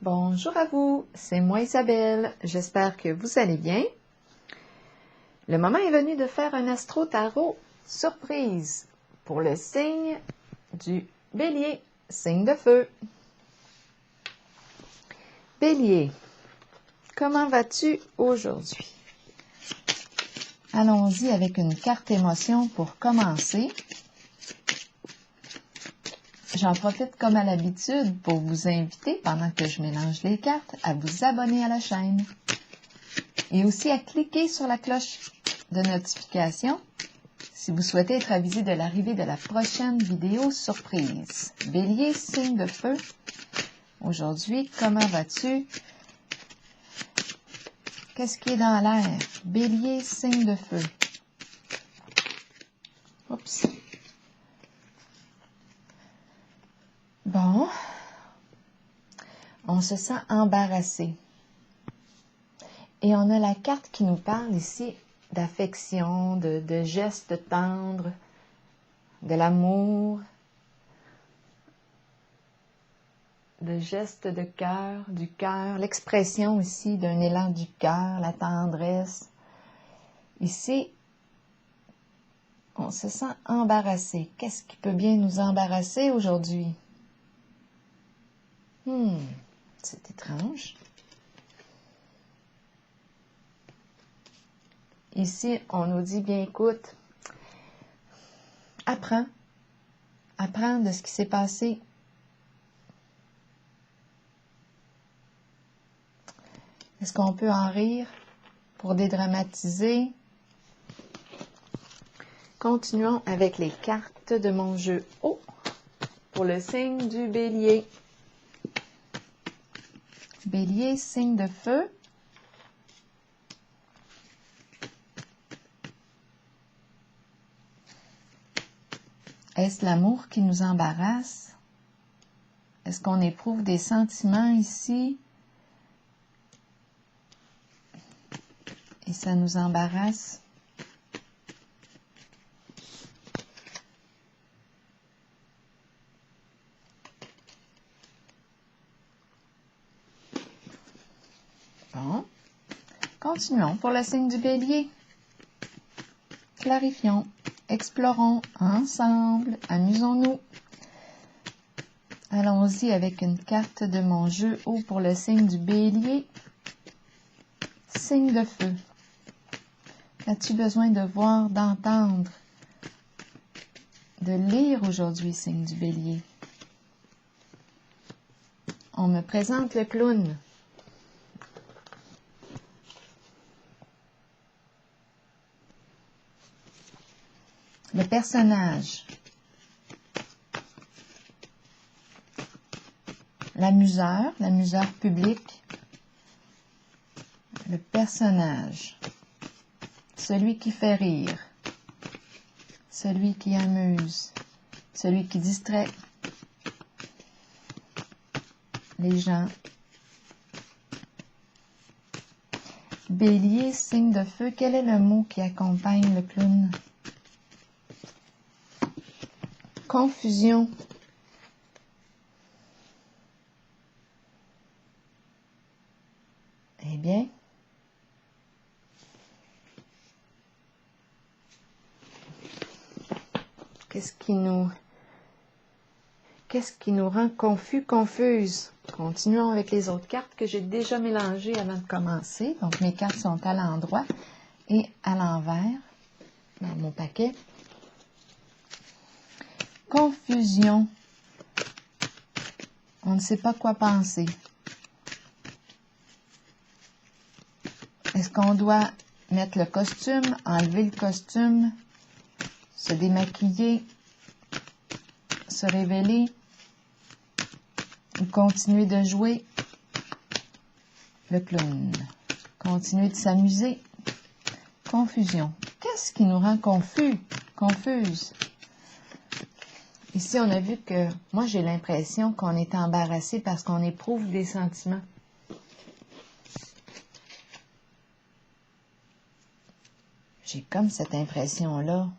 Bonjour à vous, c'est moi Isabelle, j'espère que vous allez bien. Le moment est venu de faire un astro-tarot surprise pour le signe du Bélier, signe de feu. Bélier, comment vas-tu aujourd'hui? Allons-y avec une carte émotion pour commencer. J'en profite comme à l'habitude pour vous inviter, pendant que je mélange les cartes, à vous abonner à la chaîne et aussi à cliquer sur la cloche de notification si vous souhaitez être avisé de l'arrivée de la prochaine vidéo surprise. Bélier, signe de feu. Aujourd'hui, comment vas-tu? Qu'est-ce qui est dans l'air? Bélier, signe de feu. Oups. Bon, on se sent embarrassé. Et on a la carte qui nous parle ici d'affection, de gestes tendres, de l'amour, de gestes de cœur, du cœur, l'expression ici d'un élan du cœur, la tendresse. Ici, on se sent embarrassé. Qu'est-ce qui peut bien nous embarrasser aujourd'hui? C'est étrange. Ici, on nous dit, bien écoute, apprends de ce qui s'est passé. Est-ce qu'on peut en rire pour dédramatiser? Continuons avec les cartes de mon jeu haut pour le signe du Bélier. Bélier, signe de feu. Est-ce l'amour qui nous embarrasse? Est-ce qu'on éprouve des sentiments ici? Et ça nous embarrasse? Bon. Continuons pour le signe du Bélier. Clarifions, explorons ensemble, amusons-nous. Allons-y avec une carte de mon jeu haut pour le signe du Bélier. Signe de feu. As-tu besoin de voir, d'entendre, de lire aujourd'hui, signe du Bélier? On me présente le clown. Le personnage. L'amuseur public. Le personnage. Celui qui fait rire. Celui qui amuse. Celui qui distrait les gens. Bélier, signe de feu. Quel est le mot qui accompagne le clown? Confusion. Eh bien, qu'est-ce qui nous rend confus, confuses? Continuons avec les autres cartes que j'ai déjà mélangées avant de commencer. Donc, mes cartes sont à l'endroit et à l'envers dans mon paquet. Confusion. On ne sait pas quoi penser. Est-ce qu'on doit mettre le costume, enlever le costume, se démaquiller, se révéler ou continuer de jouer le clown? Continuer de s'amuser. Confusion. Qu'est-ce qui nous rend confus, confuses? Ici, on a vu que, moi, j'ai l'impression qu'on est embarrassé parce qu'on éprouve des sentiments. J'ai comme cette impression-là.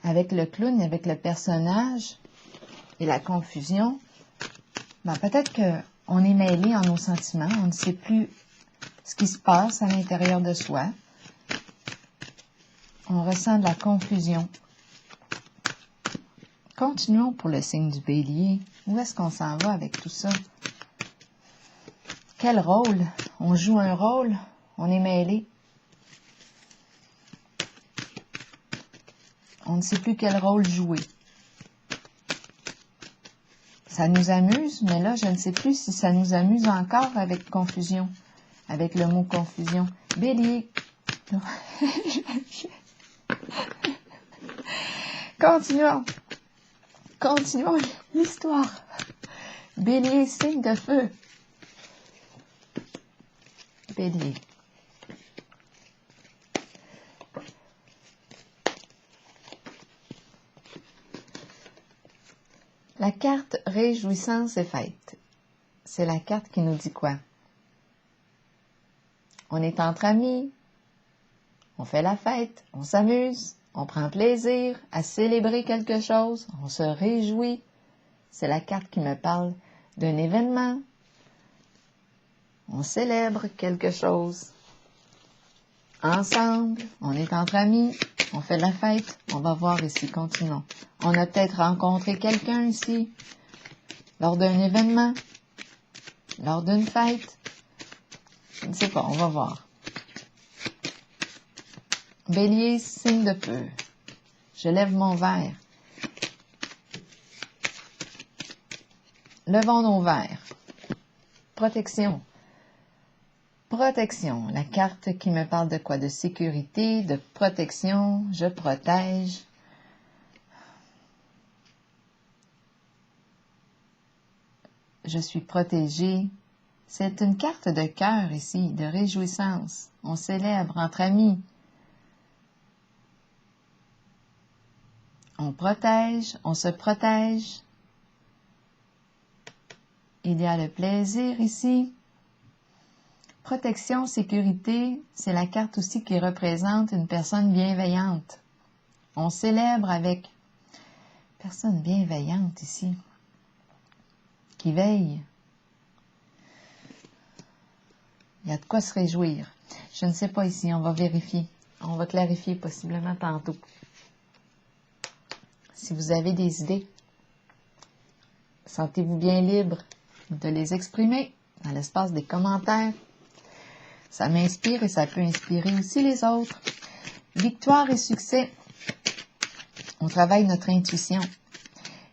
Avec le clown, avec le personnage et la confusion, Ben, peut-être qu'on est mêlé en nos sentiments, on ne sait plus ce qui se passe à l'intérieur de soi. On ressent de la confusion. Continuons pour le signe du Bélier. Où est-ce qu'on s'en va avec tout ça? Quel rôle? On joue un rôle? On est mêlé? On ne sait plus quel rôle jouer. Ça nous amuse, mais là, je ne sais plus si ça nous amuse encore avec confusion, avec le mot confusion. Bélier. Continuons l'histoire. Bélier, signe de feu. Bélier. La carte réjouissance et fête. C'est la carte qui nous dit quoi? On est entre amis, on fait la fête, on s'amuse, on prend plaisir à célébrer quelque chose, on se réjouit. C'est la carte qui me parle d'un événement. On célèbre quelque chose. Ensemble, on est entre amis, on fait la fête. On va voir ici, continuons. On a peut-être rencontré quelqu'un ici, lors d'un événement, lors d'une fête. Je ne sais pas, on va voir. Bélier, signe de feu. Je lève mon verre. Levons nos verres. Protection. Protection. La carte qui me parle de quoi? De sécurité, de protection. Je protège. Je suis protégée. C'est une carte de cœur ici, de réjouissance. On célèbre entre amis. On protège, on se protège. Il y a le plaisir ici. Protection, sécurité, c'est la carte aussi qui représente une personne bienveillante. On célèbre avec personne bienveillante ici, qui veille. Il y a de quoi se réjouir. Je ne sais pas ici, on va vérifier. On va clarifier possiblement tantôt. Si vous avez des idées, sentez-vous bien libre de les exprimer dans l'espace des commentaires. Ça m'inspire et ça peut inspirer aussi les autres. Victoire et succès. On travaille notre intuition.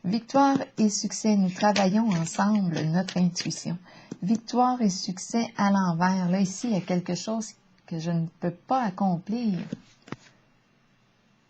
Victoire et succès, nous travaillons ensemble notre intuition. Victoire et succès à l'envers. Là, ici, il y a quelque chose que je ne peux pas accomplir.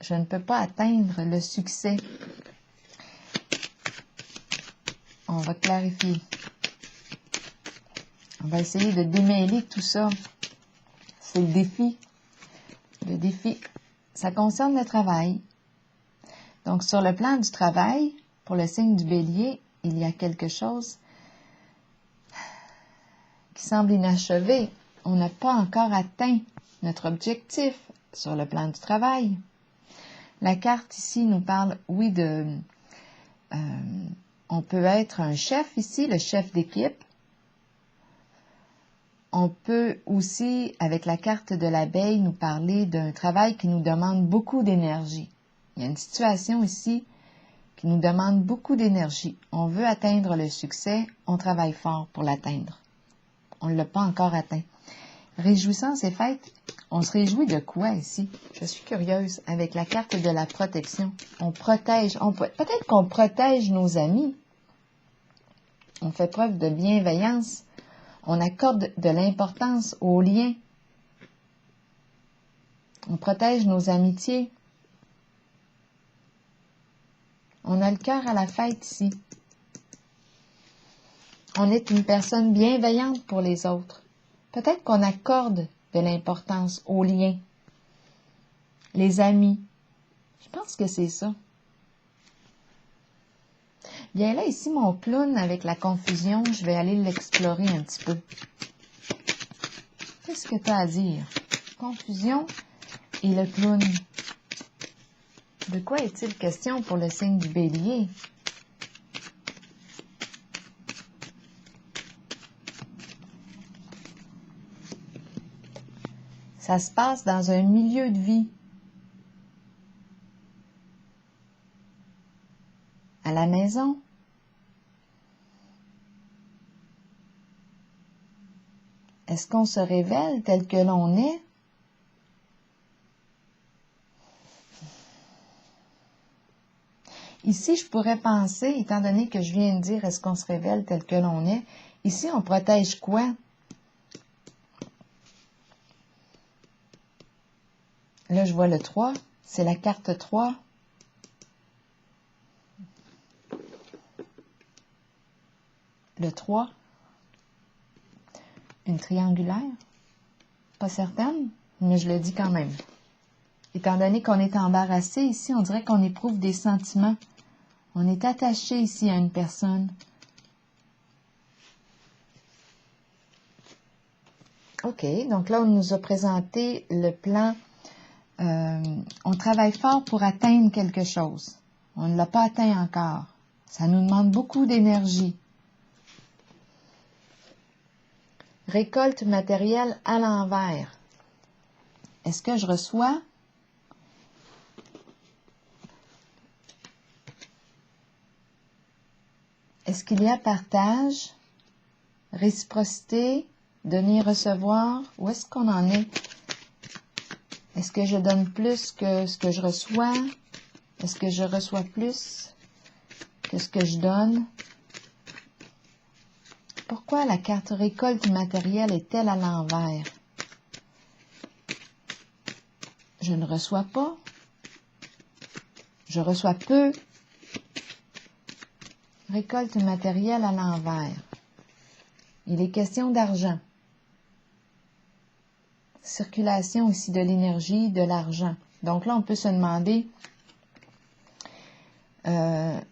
Je ne peux pas atteindre le succès. On va clarifier. On va essayer de démêler tout ça. C'est le défi. Le défi, ça concerne le travail. Donc, sur le plan du travail, pour le signe du Bélier, il y a quelque chose qui semble inachevé. On n'a pas encore atteint notre objectif sur le plan du travail. La carte ici nous parle, oui, on peut être un chef ici, le chef d'équipe. On peut aussi, avec la carte de l'abeille, nous parler d'un travail qui nous demande beaucoup d'énergie. Il y a une situation ici qui nous demande beaucoup d'énergie. On veut atteindre le succès, on travaille fort pour l'atteindre. On ne l'a pas encore atteint. Réjouissance et fête, on se réjouit de quoi ici? Je suis curieuse. Avec la carte de la protection, on protège, peut-être qu'on protège nos amis. On fait preuve de bienveillance. On accorde de l'importance aux liens. On protège nos amitiés. On a le cœur à la fête ici. On est une personne bienveillante pour les autres. Peut-être qu'on accorde de l'importance aux liens. Les amis. Je pense que c'est ça. Bien là, ici, mon clown avec la confusion, je vais aller l'explorer un petit peu. Qu'est-ce que tu as à dire? Confusion et le clown. De quoi est-il question pour le signe du Bélier? Ça se passe dans un milieu de vie. À la maison. Est-ce qu'on se révèle tel que l'on est? Ici, je pourrais penser, étant donné que je viens de dire est-ce qu'on se révèle tel que l'on est, ici, on protège quoi? Là, je vois le 3, c'est la carte 3. Le 3, une triangulaire, pas certaine, mais je le dis quand même. Étant donné qu'on est embarrassé ici, on dirait qu'on éprouve des sentiments. On est attaché ici à une personne. OK, donc là, on nous a présenté le plan. On travaille fort pour atteindre quelque chose. On ne l'a pas atteint encore. Ça nous demande beaucoup d'énergie. Récolte matérielle à l'envers. Est-ce que je reçois? Est-ce qu'il y a partage, réciprocité, donner-recevoir? Où est-ce qu'on en est? Est-ce que je donne plus que ce que je reçois? Est-ce que je reçois plus que ce que je donne? Pourquoi la carte récolte matérielle est-elle à l'envers? Je ne reçois pas. Je reçois peu. Récolte matérielle à l'envers. Il est question d'argent. Circulation ici de l'énergie, de l'argent. Donc là, on peut se demander,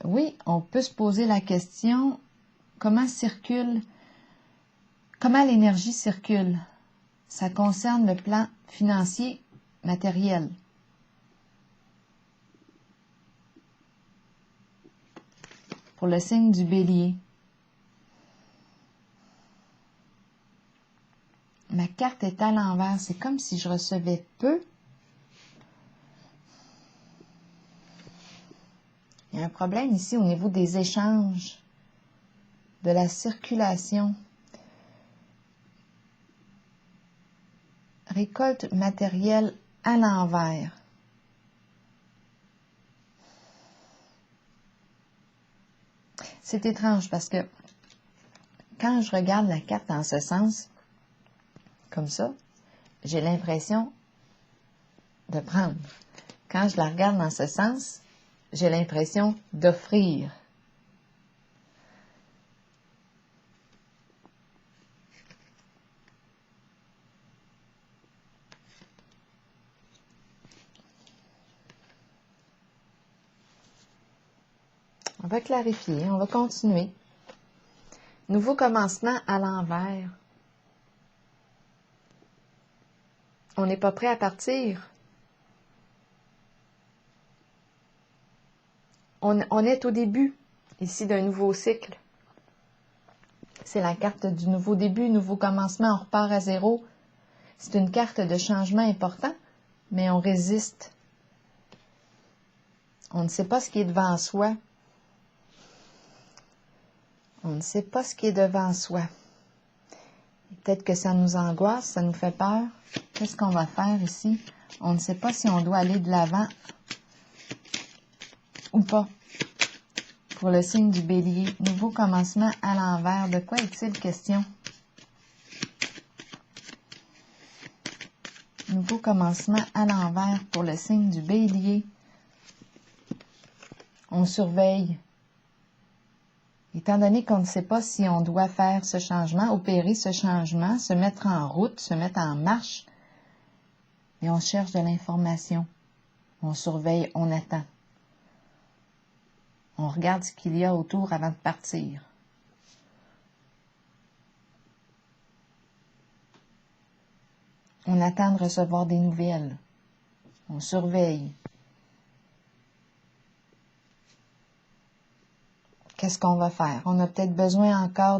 oui, on peut se poser la question, comment l'énergie circule? Ça concerne le plan financier, matériel. Pour le signe du Bélier. Ma carte est à l'envers. C'est comme si je recevais peu. Il y a un problème ici au niveau des échanges, de la circulation. Récolte matérielle à l'envers. C'est étrange parce que quand je regarde la carte en ce sens, comme ça, j'ai l'impression de prendre. Quand je la regarde dans ce sens, j'ai l'impression d'offrir. On va clarifier, on va continuer. Nouveau commencement à l'envers. On n'est pas prêt à partir. On est au début, ici, d'un nouveau cycle. C'est la carte du nouveau début, nouveau commencement, on repart à zéro. C'est une carte de changement important, mais on résiste. On ne sait pas ce qui est devant soi. On ne sait pas ce qui est devant soi. Peut-être que ça nous angoisse, ça nous fait peur. Qu'est-ce qu'on va faire ici? On ne sait pas si on doit aller de l'avant ou pas. Pour le signe du Bélier, nouveau commencement à l'envers. De quoi est-il question? Nouveau commencement à l'envers pour le signe du Bélier. On surveille. Étant donné qu'on ne sait pas si on doit faire ce changement, opérer ce changement, se mettre en route, se mettre en marche, et on cherche de l'information. On surveille, on attend. On regarde ce qu'il y a autour avant de partir. On attend de recevoir des nouvelles. On surveille. Qu'est-ce qu'on va faire? On a peut-être besoin encore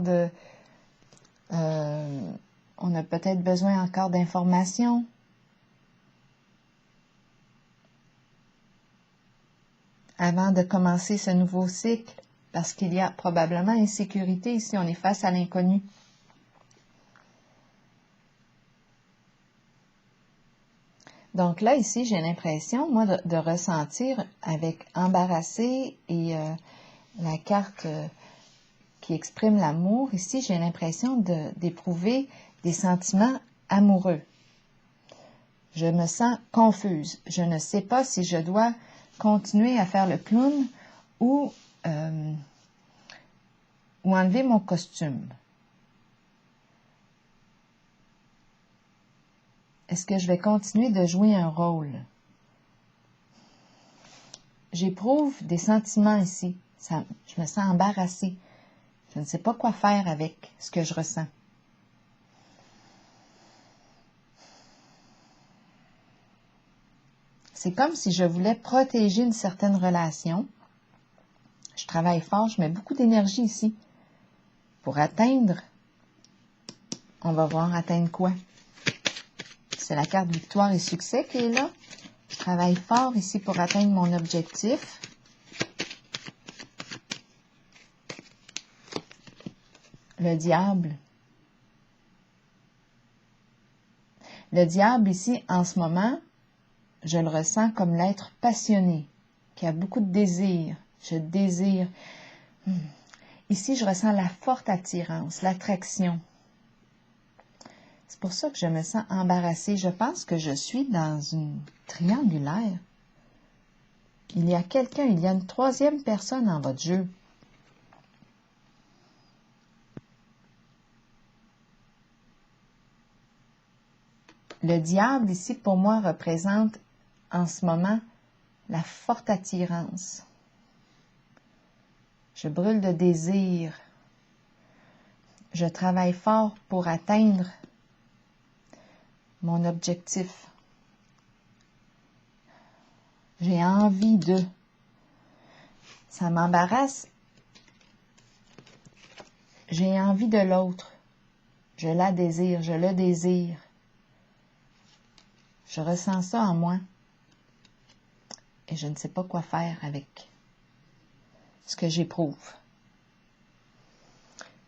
d'informations. avant de commencer ce nouveau cycle, parce qu'il y a probablement insécurité ici, on est face à l'inconnu. Donc là, ici, j'ai l'impression, moi, de ressentir avec embarrassé et la carte qui exprime l'amour. Ici, j'ai l'impression d'éprouver des sentiments amoureux. Je me sens confuse. Je ne sais pas si je dois continuer à faire le clown ou enlever mon costume. Est-ce que je vais continuer de jouer un rôle? J'éprouve des sentiments ici. Je me sens embarrassée. Je ne sais pas quoi faire avec ce que je ressens. C'est comme si je voulais protéger une certaine relation. Je travaille fort, je mets beaucoup d'énergie ici pour atteindre. On va voir atteindre quoi? C'est la carte victoire et succès qui est là. Je travaille fort ici pour atteindre mon objectif. Le diable. Le diable ici, en ce moment, je le ressens comme l'être passionné, qui a beaucoup de désir. Je désire. Ici, je ressens la forte attirance, l'attraction. C'est pour ça que je me sens embarrassée. Je pense que je suis dans une triangulaire. Il y a quelqu'un, il y a une troisième personne en votre jeu. Le diable, ici, pour moi, représente en ce moment la forte attirance. Je brûle de désir. Je travaille fort pour atteindre mon objectif. J'ai envie de. Ça m'embarrasse. J'ai envie de l'autre. Je la désire, je le désire. Je ressens ça en moi. Et je ne sais pas quoi faire avec ce que j'éprouve.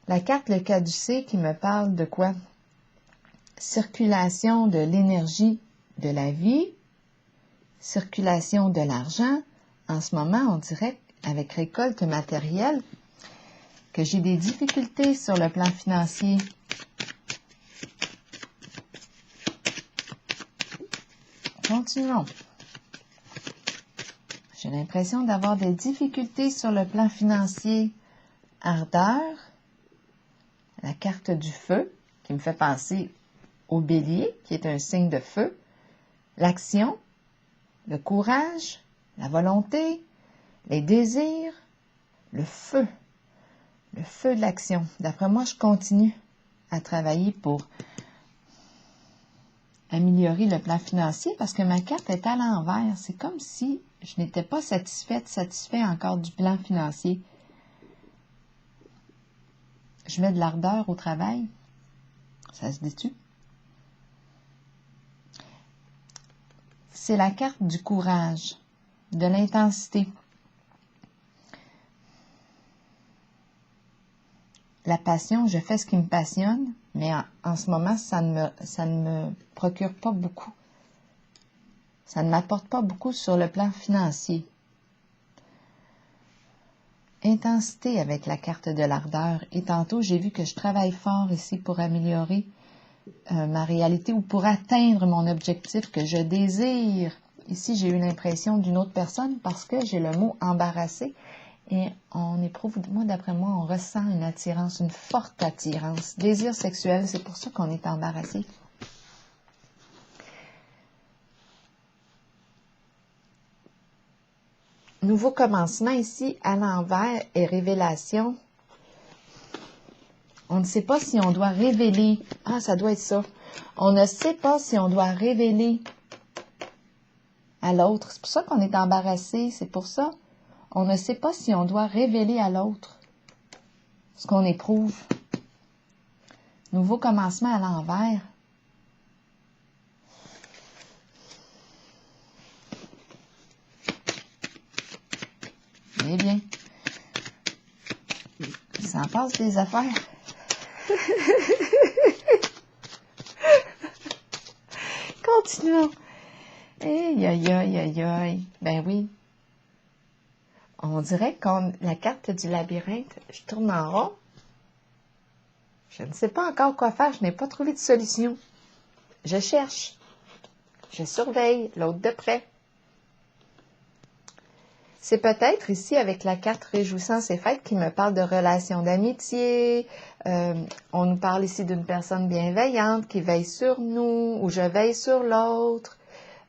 La carte Le Caducée qui me parle de quoi? Circulation de l'énergie de la vie, circulation de l'argent. En ce moment, on dirait, avec récolte matérielle, que j'ai des difficultés sur le plan financier. Continuons. J'ai l'impression d'avoir des difficultés sur le plan financier. Ardeur, la carte du feu, qui me fait penser au bélier, qui est un signe de feu. L'action, le courage, la volonté, les désirs, le feu de l'action. D'après moi, je continue à travailler pour améliorer le plan financier parce que ma carte est à l'envers. C'est comme si je n'étais pas satisfait encore du plan financier. Je mets de l'ardeur au travail. Ça se dit-tu? C'est la carte du courage, de l'intensité. La passion, je fais ce qui me passionne, mais en ce moment, ça ne me procure pas beaucoup. Ça ne m'apporte pas beaucoup sur le plan financier. Intensité avec la carte de l'ardeur. Et tantôt, j'ai vu que je travaille fort ici pour améliorer ma réalité ou pour atteindre mon objectif que je désire. Ici, j'ai eu l'impression d'une autre personne parce que j'ai le mot embarrassé. Et on éprouve, d'après moi, on ressent une attirance, une forte attirance. Désir sexuel, c'est pour ça qu'on est embarrassé. Nouveau commencement ici, à l'envers et révélation. On ne sait pas si on doit révéler. Ah, ça doit être ça. On ne sait pas si on doit révéler à l'autre. C'est pour ça qu'on est embarrassé. C'est pour ça. On ne sait pas si on doit révéler à l'autre ce qu'on éprouve. Nouveau commencement à l'envers. Eh bien, ça en passe des affaires. Continuons. Aïe, aïe, aïe, aïe, aïe. Ben oui. On dirait qu'on la carte du labyrinthe, je tourne en rond. Je ne sais pas encore quoi faire, je n'ai pas trouvé de solution. Je cherche. Je surveille l'autre de près. C'est peut-être ici, avec la carte Réjouissance et Fête, qui me parle de relations d'amitié. On nous parle ici d'une personne bienveillante qui veille sur nous, ou je veille sur l'autre.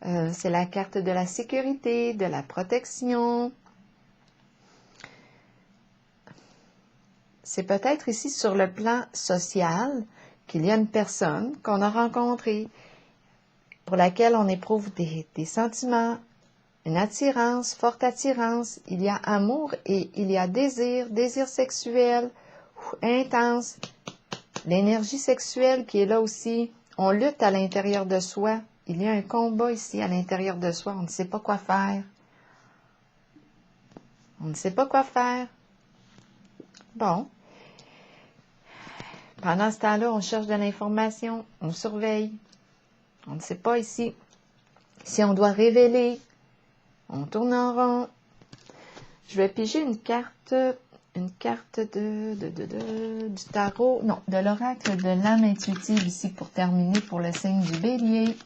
C'est la carte de la sécurité, de la protection. C'est peut-être ici, sur le plan social, qu'il y a une personne qu'on a rencontrée, pour laquelle on éprouve des sentiments, une attirance, forte attirance. Il y a amour et il y a désir, désir sexuel intense. L'énergie sexuelle qui est là aussi. On lutte à l'intérieur de soi. Il y a un combat ici à l'intérieur de soi. On ne sait pas quoi faire. On ne sait pas quoi faire. Bon. Pendant ce temps-là, on cherche de l'information. On surveille. On ne sait pas ici si on doit révéler. On tourne en rond. Je vais piger une carte du tarot, non, de l'oracle de l'âme intuitive ici pour terminer pour le signe du Bélier.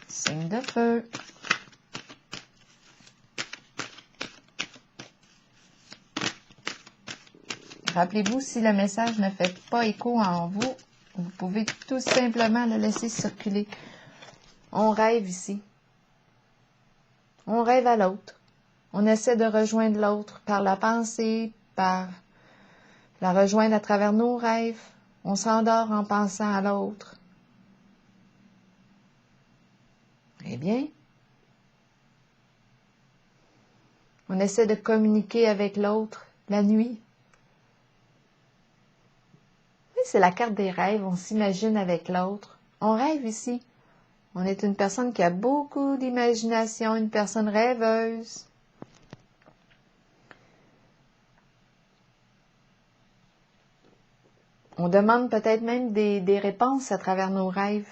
Signe de feu. Rappelez-vous, si le message ne fait pas écho en vous, vous pouvez tout simplement le laisser circuler. On rêve ici. On rêve à l'autre. On essaie de rejoindre l'autre par la pensée, par la rejoindre à travers nos rêves. On s'endort en pensant à l'autre. Eh bien, on essaie de communiquer avec l'autre la nuit. Oui, c'est la carte des rêves. On s'imagine avec l'autre. On rêve ici. On est une personne qui a beaucoup d'imagination, une personne rêveuse. On demande peut-être même des réponses à travers nos rêves.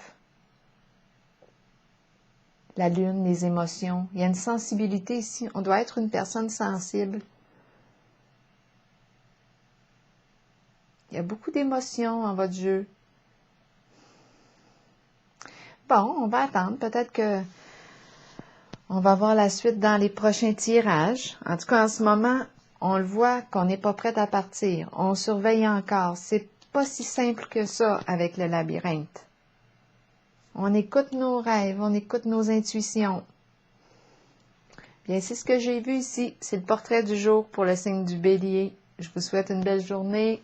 La lune, les émotions. Il y a une sensibilité ici. On doit être une personne sensible. Il y a beaucoup d'émotions en votre jeu. Bon, on va attendre. Peut-être que on va voir la suite dans les prochains tirages. En tout cas, en ce moment, on le voit qu'on n'est pas prêt à partir. On surveille encore. C'est pas si simple que ça avec le labyrinthe. On écoute nos rêves, on écoute nos intuitions. Bien, c'est ce que j'ai vu ici. C'est le portrait du jour pour le signe du Bélier. Je vous souhaite une belle journée.